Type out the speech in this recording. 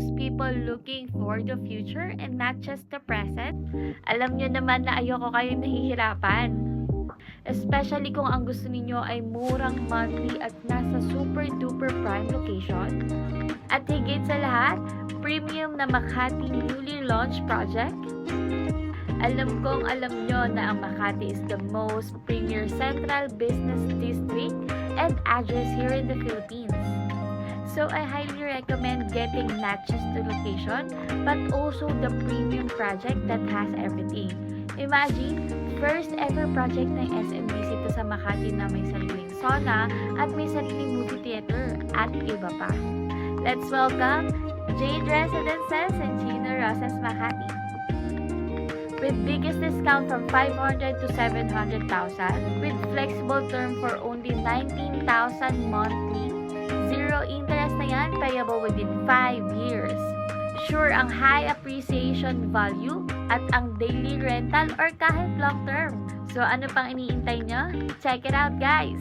those people looking for the future and not just the present. Alam nyo naman na ayoko kayong nahihirapan. Especially kung ang gusto ninyo ay murang monthly at nasa super duper prime location. At higit sa lahat, premium na Makati newly launched project. Alam kong alam nyo na ang Makati is the most premier central business district and address here in the Philippines. So I highly recommend getting not just the location, but also the premium project that has everything. Imagine, first ever project ng SMBC to sa Makati na may sariling sauna at may sariling movie theater at iba pa. Let's welcome Jade Residences and Gino Rosas Makati. With biggest discount from 500 to 700,000 with flexible term for only 19,000 monthly. Zero interest na yan, payable within 5 years. Sure ang high appreciation value at ang daily rental or kahit long term. So ano pang iniintay nyo? Check it out guys!